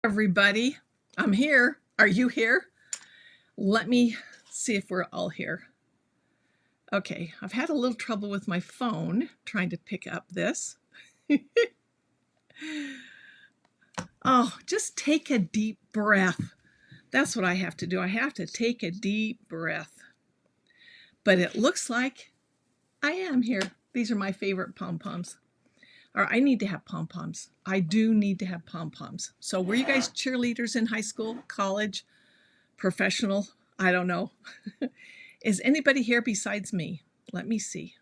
Everybody, I'm here. Are you here? Let me see if we're all here. Okay, I've had a little trouble with my phone trying to pick up this. Oh, just take a deep breath. That's what I have to do. I have to take a deep breath. But it looks like I am here. These are my favorite pom-poms. Or I need to have pom-poms. I do need to have pom-poms. So were you guys cheerleaders in high school, college, professional? I don't know. Is anybody here besides me? Let me see.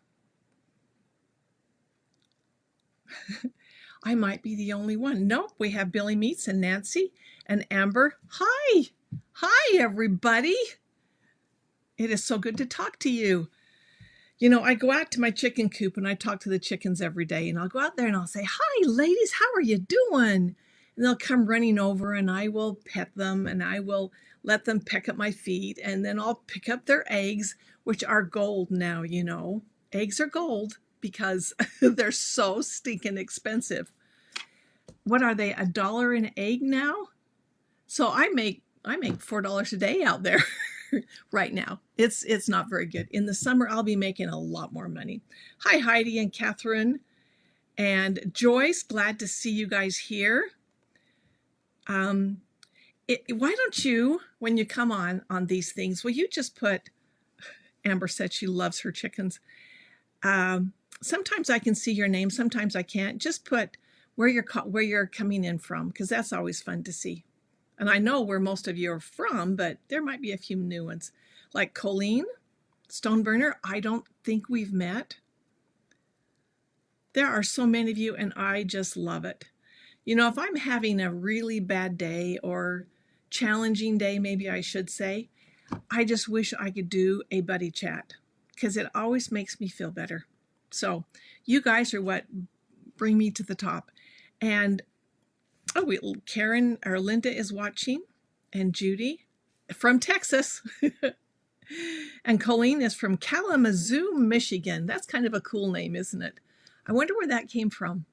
I might be the only one. Nope, we have Billy Meets and Nancy and Amber. Hi. Hi, everybody. It is so good to talk to you. You know, I go out to my chicken coop and I talk to the chickens every day. And I'll go out there and I'll say, hi, ladies, how are you doing? And they'll come running over and I will pet them and I will let them peck at my feet. And then I'll pick up their eggs, which are gold now, you know. Eggs are gold because they're so stinking expensive. What are they, $1 an egg now? So I make $4 a day out there. Right now. It's not very good. In the summer, I'll be making a lot more money. Hi, Heidi and Catherine and Joyce. Glad to see you guys here. Why don't you, when you come on these things, will you just put, Amber said she loves her chickens. Sometimes I can see your name. Sometimes I can't. Just put where you're coming in from, because that's always fun to see. And I know where most of you are from, but there might be a few new ones. Like Colleen, Stoneburner, I don't think we've met. There are so many of you, and I just love it. You know, if I'm having a really bad day or challenging day, maybe I should say, I just wish I could do a buddy chat because it always makes me feel better. So you guys are what bring me to the top. And Karen or Linda is watching, and Judy from Texas. And Colleen is from Kalamazoo, Michigan. That's kind of a cool name, isn't it? I wonder where that came from.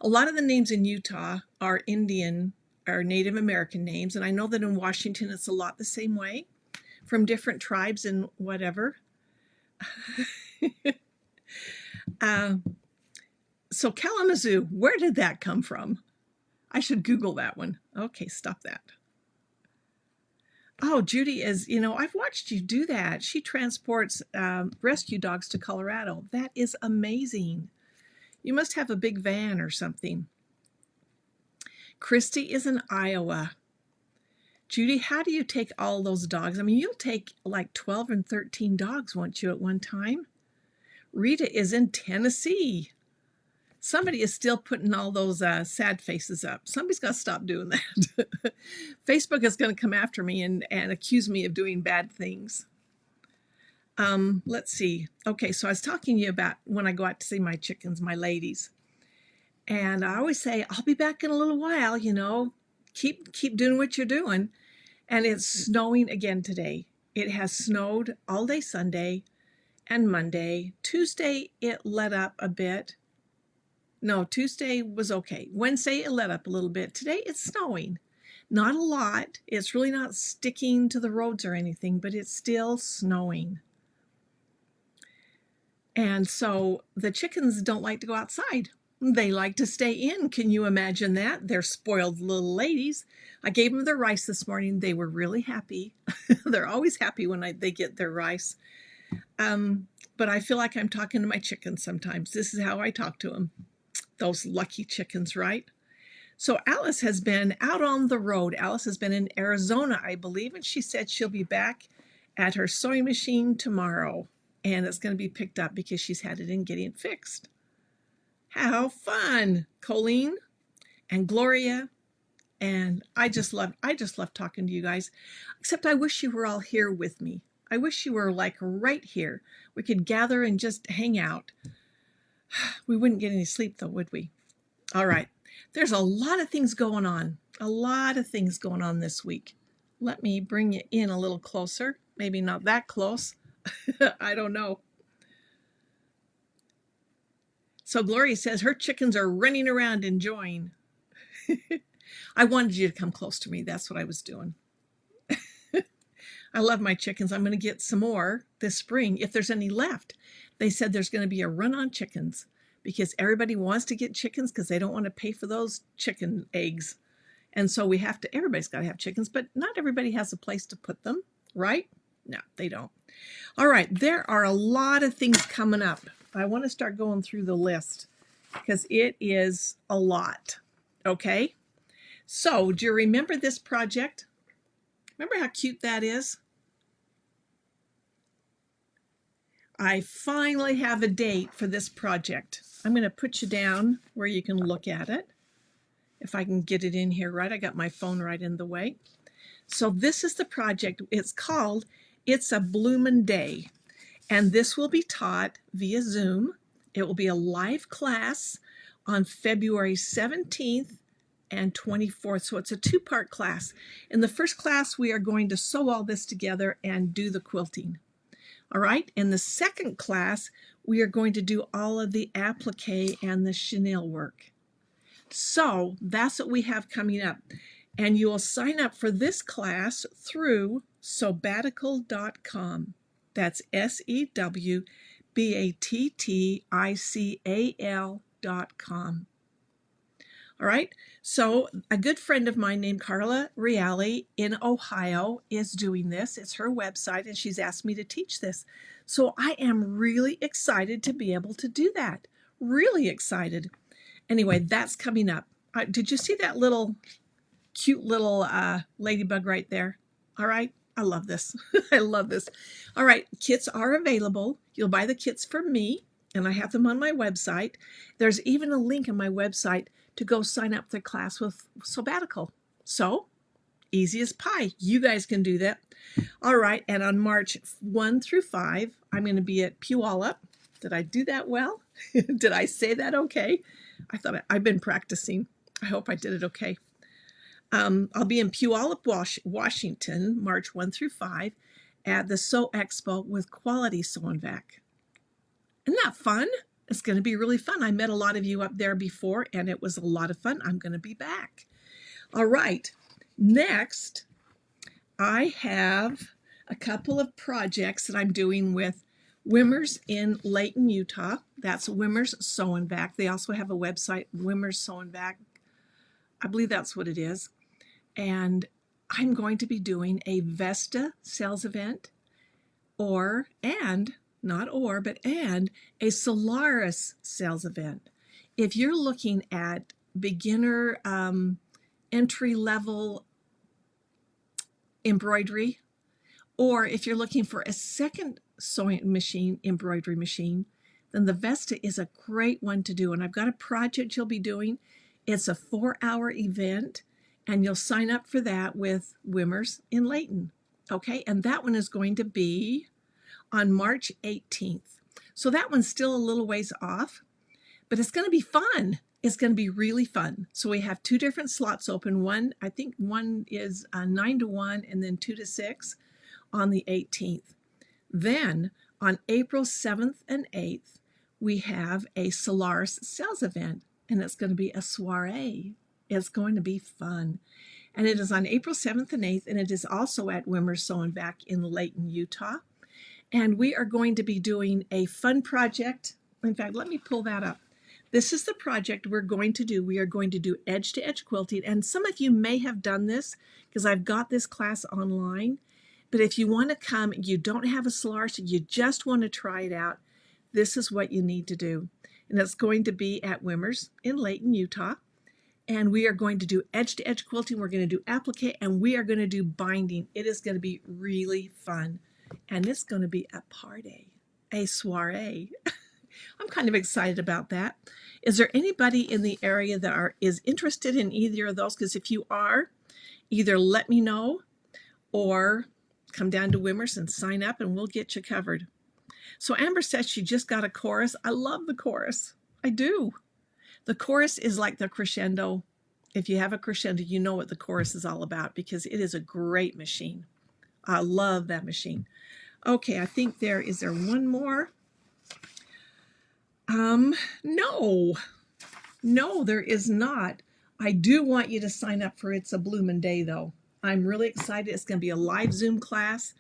A lot of the names in Utah are Indian or Native American names, and I know that in Washington it's a lot the same way, from different tribes and whatever. So Kalamazoo, where did that come from? I should Google that one. Okay, stop that. Oh, Judy is, you know, I've watched you do that. She transports rescue dogs to Colorado. That is amazing. You must have a big van or something. Christy is in Iowa. Judy, how do you take all those dogs? I mean, you'll take like 12 and 13 dogs, won't you, at one time? Rita is in Tennessee. Somebody is still putting all those sad faces up. Somebody's got to stop doing that. Facebook is going to come after me and accuse me of doing bad things. Let's see. Okay, so I was talking to you about when I go out to see my chickens, my ladies. And I always say, I'll be back in a little while, you know, keep doing what you're doing. And it's snowing again today. It has snowed all day Sunday and Monday. Tuesday, it let up a bit. No, Tuesday was okay. Wednesday, it let up a little bit. Today, it's snowing. Not a lot. It's really not sticking to the roads or anything, but it's still snowing. And so the chickens don't like to go outside. They like to stay in. Can you imagine that? They're spoiled little ladies. I gave them their rice this morning. They were really happy. They're always happy when they get their rice. But I feel like I'm talking to my chickens sometimes. This is how I talk to them. Those lucky chickens, right? So Alice has been out on the road. Alice has been in Arizona, I believe, and she said she'll be back at her sewing machine tomorrow, and it's going to be picked up because she's had it in getting it fixed. How fun, Colleen and Gloria, and I just love talking to you guys. Except I wish you were all here with me. I wish you were like right here. We could gather and just hang out. We wouldn't get any sleep though, would we? All right. There's a lot of things going on. A lot of things going on this week. Let me bring you in a little closer. Maybe not that close. I don't know. So Gloria says her chickens are running around enjoying. I wanted you to come close to me. That's what I was doing. I love my chickens. I'm going to get some more this spring if there's any left. They said there's going to be a run on chickens because everybody wants to get chickens because they don't want to pay for those chicken eggs. And so everybody's got to have chickens, but not everybody has a place to put them, right? No, they don't. All right, there are a lot of things coming up. I want to start going through the list because it is a lot, okay? So, do you remember this project? Remember how cute that is? I finally have a date for this project. I'm going to put you down where you can look at it. If I can get it in here right. I got my phone right in the way. So this is the project. It's called It's a Bloomin' Day. And this will be taught via Zoom. It will be a live class on February 17th and 24th. So it's a two-part class. In the first class, we are going to sew all this together and do the quilting. All right. In the second class, we are going to do all of the applique and the chenille work. So that's what we have coming up. And you will sign up for this class through sewbatical.com. That's SEWBATTICAL.com. All right. So a good friend of mine named Carla Reale in Ohio is doing this. It's her website, and she's asked me to teach this. So I am really excited to be able to do that. Really excited. Anyway, that's coming up. Did you see that cute little ladybug right there? All right. I love this. I love this. All right. Kits are available. You'll buy the kits from me, and I have them on my website. There's even a link on my website to go sign up for the class with Sabbatical. So, easy as pie. You guys can do that. All right. And on March 1 through 5, I'm going to be at Puyallup. Did I do that well? Did I say that okay? I thought I've been practicing. I hope I did it okay. I'll be in Puyallup, Washington, March 1 through 5 at the Sew Expo with Quality Sew and Vac. Isn't that fun? It's going to be really fun. I met a lot of you up there before, and it was a lot of fun. I'm going to be back. All right. Next, I have a couple of projects that I'm doing with Wimmers in Layton, Utah. That's Wimmers Sew and Vac. They also have a website, Wimmers Sew and Vac. I believe that's what it is. And I'm going to be doing a Vesta sales event and a Solaris sales event. If you're looking at beginner entry-level embroidery, or if you're looking for a second sewing machine, embroidery machine, then the Vesta is a great one to do. And I've got a project you'll be doing. It's a 4-hour event, and you'll sign up for that with Wimmers in Layton. Okay, and that one is going to be on March 18th. So that one's still a little ways off, but it's going to be fun. It's going to be really fun. So we have 2 different slots open. I think one is 9 to 1 and then 2 to 6 on the 18th. Then on April 7th and 8th, we have a Solaris sales event, and it's going to be a soiree. It's going to be fun. And it is on April 7th and 8th, and it is also at Wimmers Sew and Vac in Layton, Utah. And we are going to be doing a fun project. In fact, let me pull that up. This is the project we're going to do. We are going to do edge-to-edge quilting. And some of you may have done this because I've got this class online. But if you want to come, you don't have a Solaris, you just want to try it out, this is what you need to do. And it's going to be at Wimmers in Layton, Utah. And we are going to do edge-to-edge quilting. We're going to do applique, and we are going to do binding. It is going to be really fun. And it's going to be a party, a soiree. I'm kind of excited about that. Is there anybody in the area that is interested in either of those? Because if you are, either let me know or come down to Wimmers and sign up, and we'll get you covered. So Amber says she just got a chorus. I love the chorus. I do. The chorus is like the crescendo. If you have a crescendo, you know what the chorus is all about because it is a great machine. I love that machine. Okay, I think is there one more? No, there is not. I do want you to sign up for It's a Bloomin' Day, though. I'm really excited. It's going to be a live Zoom class.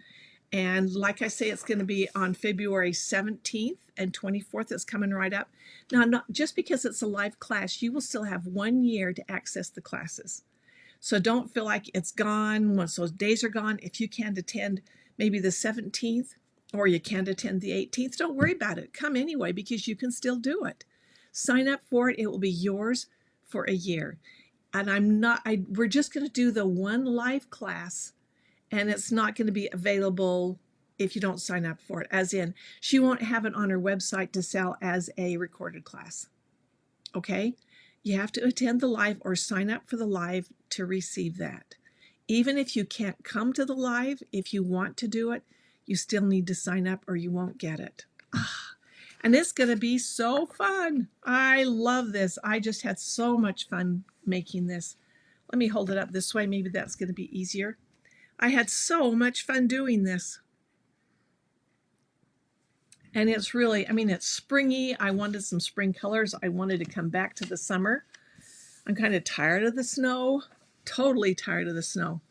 And like I say, it's going to be on February 17th and 24th. It's coming right up. Now, not just because it's a live class, you will still have 1 year to access the classes. So don't feel like it's gone once those days are gone. If you can't attend maybe the 17th or you can't attend the 18th, don't worry about it. Come anyway because you can still do it. Sign up for it. It will be yours for a year. And we're just going to do the one live class, and it's not going to be available if you don't sign up for it. As in, she won't have it on her website to sell as a recorded class. Okay? You have to attend the live or sign up for the live to receive that. Even if you can't come to the live, if you want to do it, you still need to sign up or you won't get it. And it's going to be so fun. I love this. I just had so much fun making this. Let me hold it up this way. Maybe that's going to be easier. I had so much fun doing this. And it's really, it's springy. I wanted some spring colors. I wanted to come back to the summer. I'm kind of tired of the snow. Totally tired of the snow.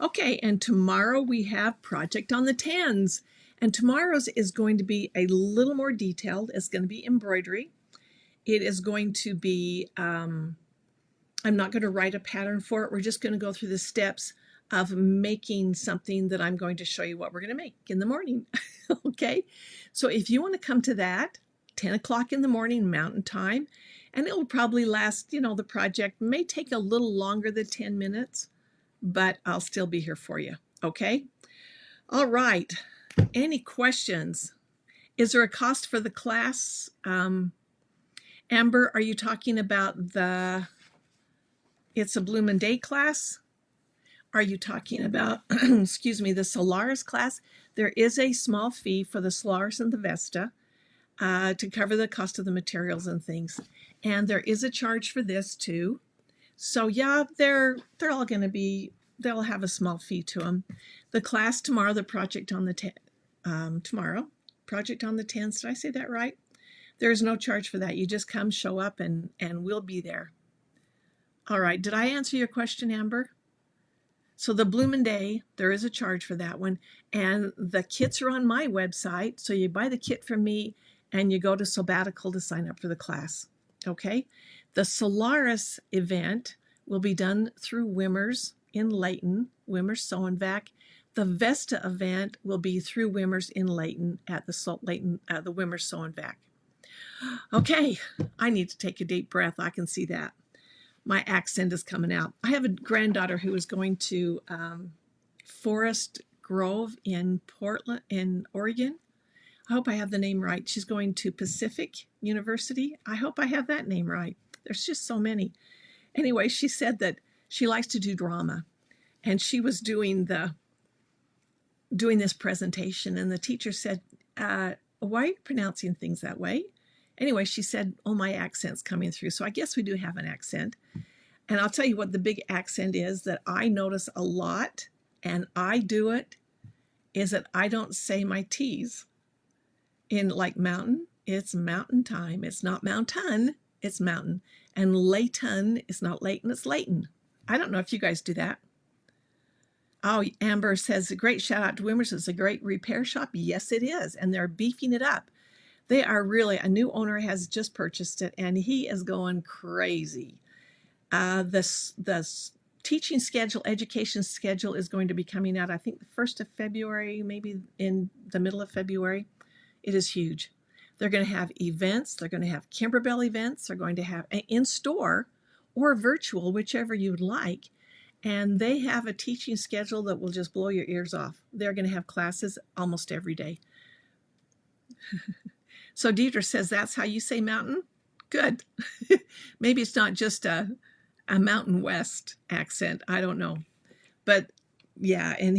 Okay, and tomorrow we have Project on the Tans. And tomorrow's is going to be a little more detailed. It's going to be embroidery. It is going to be, I'm not going to write a pattern for it. We're just going to go through the steps of making something that I'm going to show you what we're going to make in the morning. Okay, so if you want to come to that, 10 o'clock in the morning Mountain Time, and it will probably last, the project may take a little longer than 10 minutes, but I'll still be here for you. Okay, all right. Any questions? Is there a cost for the class? Amber, are you talking about the It's a Bloomin' Day class? Are you talking about, excuse me, the Solaris class? There is a small fee for the Solaris and the Vesta to cover the cost of the materials and things. And there is a charge for this too. So yeah, they're all going to be, they'll have a small fee to them. The class tomorrow, the Project on the Project on the 10th, did I say that right? There's no charge for that. You just come, show up, and we'll be there. All right, did I answer your question, Amber? So the Bloomin' Day, there is a charge for that one. And the kits are on my website. So you buy the kit from me and you go to Sabbatical to sign up for the class. Okay? The Solaris event will be done through Wimmers in Layton, Wimmers Sew and Vac. The Vesta event will be through Wimmers in Layton at the Wimmers Sew and Vac. Okay, I need to take a deep breath. I can see that. My accent is coming out. I have a granddaughter who is going to Forest Grove in Portland, in Oregon. I hope I have the name right. She's going to Pacific University. I hope I have that name right. There's just so many. Anyway, she said that she likes to do drama, and she was doing this presentation, and the teacher said, why are you pronouncing things that way? Anyway, she said, oh, my accent's coming through. So I guess we do have an accent. And I'll tell you what the big accent is that I notice a lot, and I do it, is that I don't say my T's. In like mountain, it's mountain time. It's not mountain, it's mountain. And Layton is not Layton, it's Layton. I don't know if you guys do that. Oh, Amber says, a great shout out to Wimmers. It's a great repair shop. Yes, it is. And they're beefing it up. They are really, a new owner has just purchased it, and he is going crazy. The teaching schedule, education schedule is going to be coming out, I think, the 1st of February, maybe in the middle of February. It is huge. They're going to have events. They're going to have Kimberbell events. They're going to have in-store or virtual, whichever you would like. And they have a teaching schedule that will just blow your ears off. They're going to have classes almost every day. So Deidre says, that's how you say mountain? Good. Maybe it's not just a Mountain West accent. I don't know. But yeah, and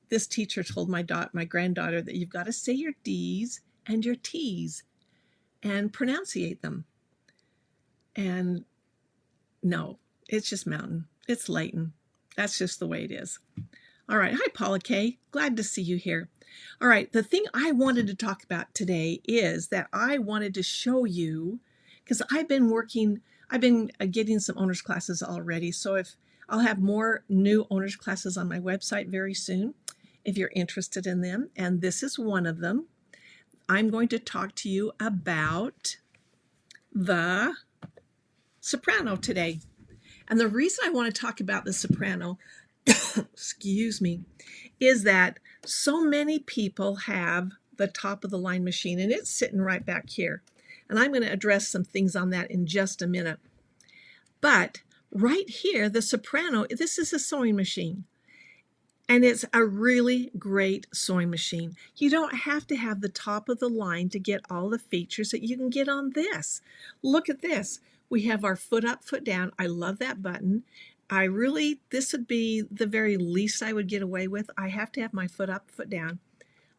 this teacher told my granddaughter that you've got to say your D's and your T's and pronunciate them. And no, it's just mountain. It's Layton. That's just the way it is. All right. Hi, Paula Kay. Glad to see you here. All right. The thing I wanted to talk about today is that I wanted to show you, because I've been working, I've been getting some owners classes already, so if I'll have more new owners classes on my website very soon if you're interested in them, and this is one of them. I'm going to talk to you about the soprano today. And the reason I want to talk about the soprano, excuse me, is that so many people have the top of the line machine, and it's sitting right back here. And I'm going to address some things on that in just a minute. But right here, the soprano, this is a sewing machine. And it's a really great sewing machine. You don't have to have the top of the line to get all the features that you can get on this. Look at this. We have our foot up, foot down. I love that button. This would be the very least I would get away with. I have to have my foot up, foot down.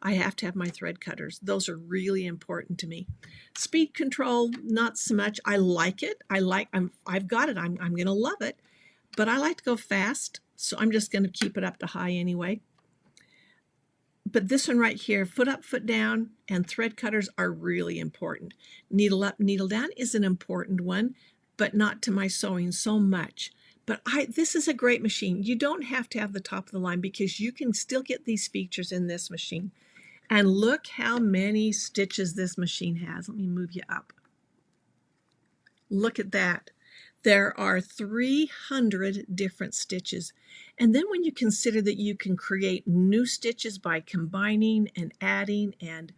I have to have my thread cutters. Those are really important to me. Speed control, not so much. I like it. I've got it. I'm going to love it. But I like to go fast, so I'm just going to keep it up to high anyway. But this one right here, foot up, foot down, and thread cutters are really important. Needle up, needle down is an important one, but not to my sewing so much. But this is a great machine. You don't have to have the top of the line because you can still get these features in this machine. And look how many stitches this machine has. Let me move you up. Look at that. There are 300 different stitches. And then when you consider that you can create new stitches by combining and adding and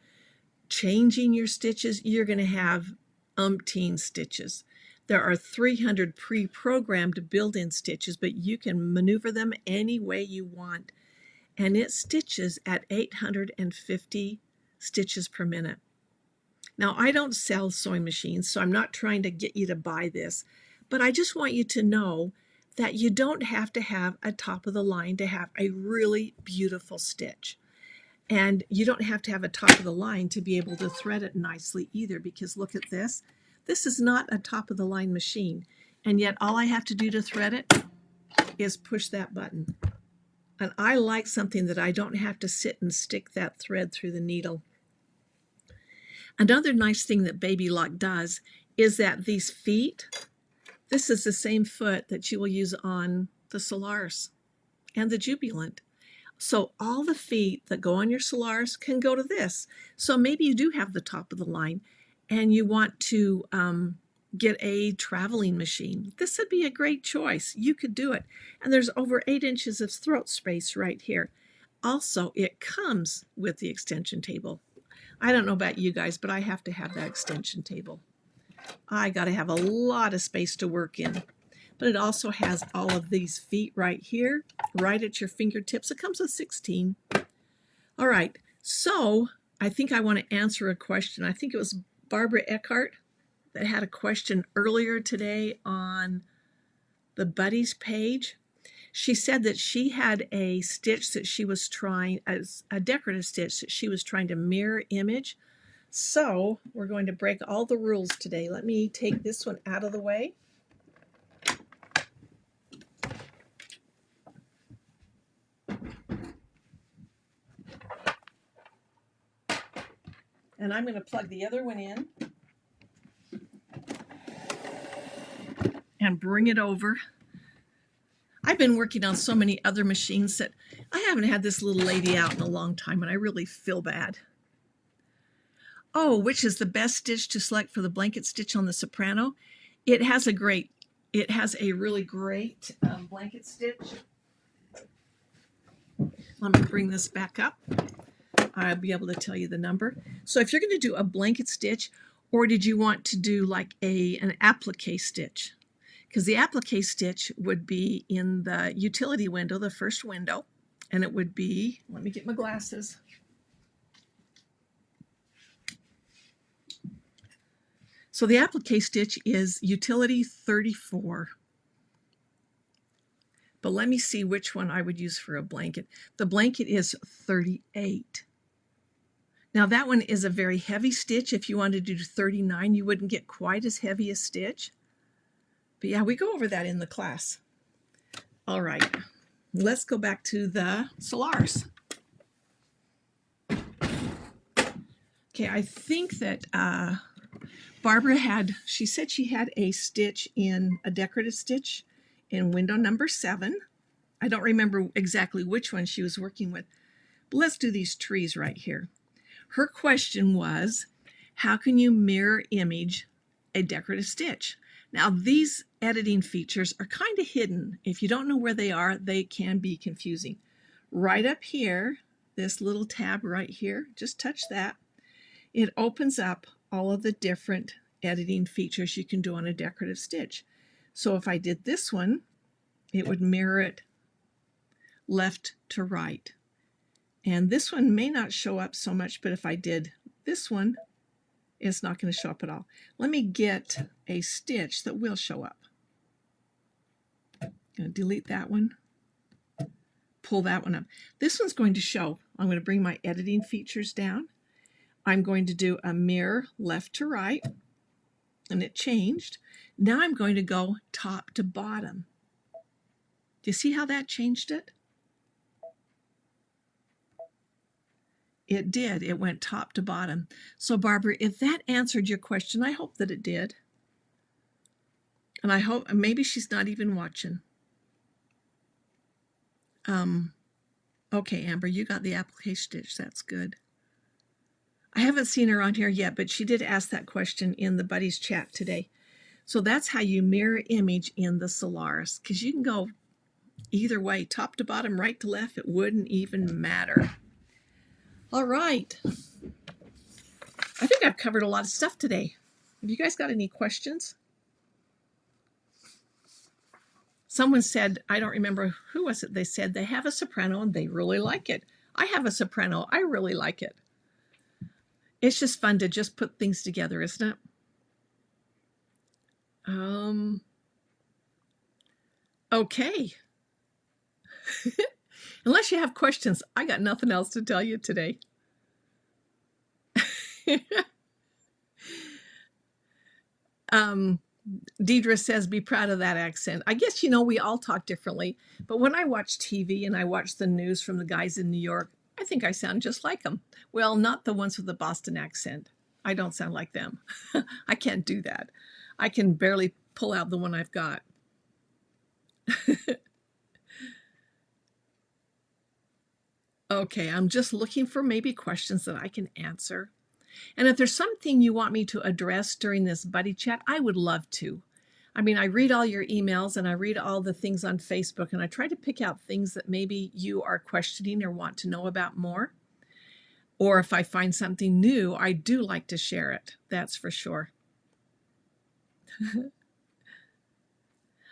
changing your stitches, you're going to have umpteen stitches. There are 300 pre-programmed built-in stitches, but you can maneuver them any way you want. And it stitches at 850 stitches per minute. Now, I don't sell sewing machines, so I'm not trying to get you to buy this. But I just want you to know that you don't have to have a top of the line to have a really beautiful stitch. And you don't have to have a top of the line to be able to thread it nicely either, because look at this. This is not a top of the line machine. And yet all I have to do to thread it is push that button. And I like something that I don't have to sit and stick that thread through the needle. Another nice thing that Baby Lock does is that these feet, this is the same foot that you will use on the Solaris and the Jubilant. So all the feet that go on your Solaris can go to this. So maybe you do have the top of the line and you want to get a traveling machine. This would be a great choice. You could do it. And there's over 8 inches of throat space right here. Also, it comes with the extension table. I don't know about you guys, but I have to have that extension table. I got to have a lot of space to work in. But it also has all of these feet right here, right at your fingertips. It comes with 16. All right, so I think I want to answer a question. I think it was Barbara Eckhart that had a question earlier today on the Buddies page. She said that she had a stitch that she was trying, as a decorative stitch that she was trying to mirror image. So we're going to break all the rules today. Let me take this one out of the way. And I'm going to plug the other one in and bring it over. I've been working on so many other machines that I haven't had this little lady out in a long time, and I really feel bad. Oh, which is the best stitch to select for the blanket stitch on the Soprano? It has a really great blanket stitch. Let me bring this back up. I'll be able to tell you the number. So if you're going to do a blanket stitch, or did you want to do like an applique stitch? Because the applique stitch would be in the utility window, the first window, and it would be, let me get my glasses. So the applique stitch is utility 34. But let me see which one I would use for a blanket. The blanket is 38. Now that one is a very heavy stitch. If you wanted to do 39, you wouldn't get quite as heavy a stitch. But yeah, we go over that in the class. All right, let's go back to the Solaris. Okay, I think that Barbara she said she had a decorative stitch in window number 7. I don't remember exactly which one she was working with. But let's do these trees right here. Her question was, how can you mirror image a decorative stitch? Now, these editing features are kind of hidden. If you don't know where they are, they can be confusing. Right up here, this little tab right here, just touch that. It opens up all of the different editing features you can do on a decorative stitch. So if I did this one, it would mirror it left to right. And this one may not show up so much, but if I did this one, it's not going to show up at all. Let me get a stitch that will show up. I'm going to delete that one, pull that one up. This one's going to show. I'm going to bring my editing features down. I'm going to do a mirror left to right, and it changed. Now I'm going to go top to bottom. Do you see how that changed it? It did. It went top to bottom. So, Barbara, if that answered your question, I hope that it did. And I hope maybe she's not even watching. Okay, Amber, you got the application stitch. That's good. I haven't seen her on here yet, but she did ask that question in the Buddies chat today. So that's how you mirror image in the Solaris, because you can go either way, top to bottom, right to left. It wouldn't even matter. All right. I think I've covered a lot of stuff today. Have you guys got any questions? Someone said, I don't remember who was it, they said they have a soprano and they really like it. I have a soprano. I really like it. It's just fun to just put things together, isn't it? Okay. Unless you have questions, I got nothing else to tell you today. Deidre says, be proud of that accent. I guess, we all talk differently, but when I watch TV and I watch the news from the guys in New York, I think I sound just like them. Well, not the ones with the Boston accent. I don't sound like them. I can't do that. I can barely pull out the one I've got. Okay, I'm just looking for maybe questions that I can answer. And if there's something you want me to address during this buddy chat, I would love to. I mean, I read all your emails and I read all the things on Facebook, and I try to pick out things that maybe you are questioning or want to know about more. Or if I find something new, I do like to share it. That's for sure.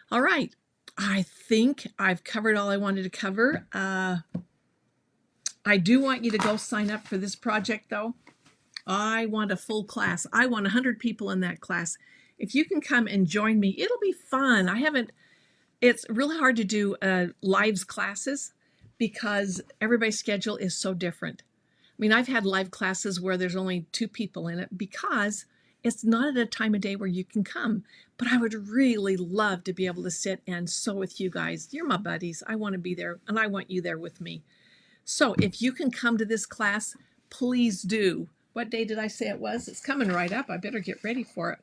All right. I think I've covered all I wanted to cover. I do want you to go sign up for this project, though. I want a full class. I want 100 people in that class. If you can come and join me, it'll be fun. It's really hard to do lives classes because everybody's schedule is so different. I mean, I've had live classes where there's only 2 people in it because it's not at a time of day where you can come. But I would really love to be able to sit and sew with you guys. You're my buddies. I want to be there, and I want you there with me. So if you can come to this class, please do. What day did I say it was? It's coming right up. I better get ready for it.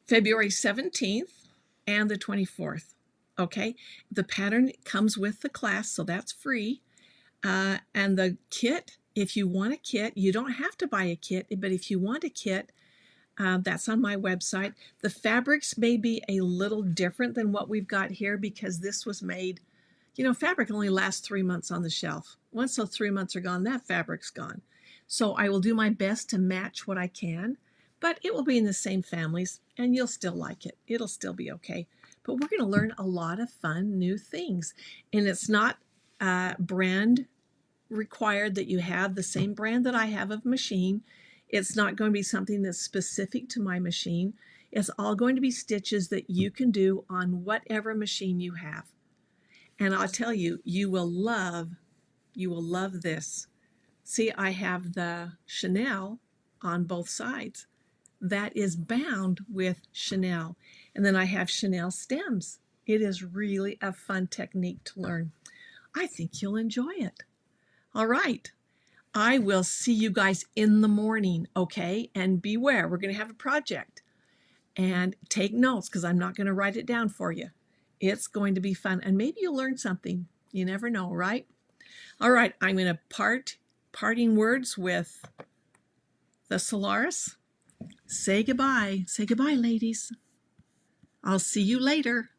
February 17th and the 24th. Okay. The pattern comes with the class, so that's free. And the kit, if you want a kit, you don't have to buy a kit, but if you want a kit, that's on my website. The fabrics may be a little different than what we've got here because this was made, fabric only lasts 3 months on the shelf. Once those 3 months are gone, that fabric's gone. So I will do my best to match what I can, but it will be in the same families and you'll still like it. It'll still be okay. But we're going to learn a lot of fun new things. And it's not brand required that you have the same brand that I have of machine. It's not going to be something that's specific to my machine. It's all going to be stitches that you can do on whatever machine you have. And I'll tell you, you will love this. See, I have the Chanel on both sides. That is bound with Chanel. And then I have Chanel stems. It is really a fun technique to learn. I think you'll enjoy it. All right. I will see you guys in the morning, okay? And beware, we're going to have a project. And take notes because I'm not going to write it down for you. It's going to be fun. And maybe you'll learn something. You never know, right? All right, I'm going to parting words with the Solaris. Say goodbye. Say goodbye, ladies. I'll see you later.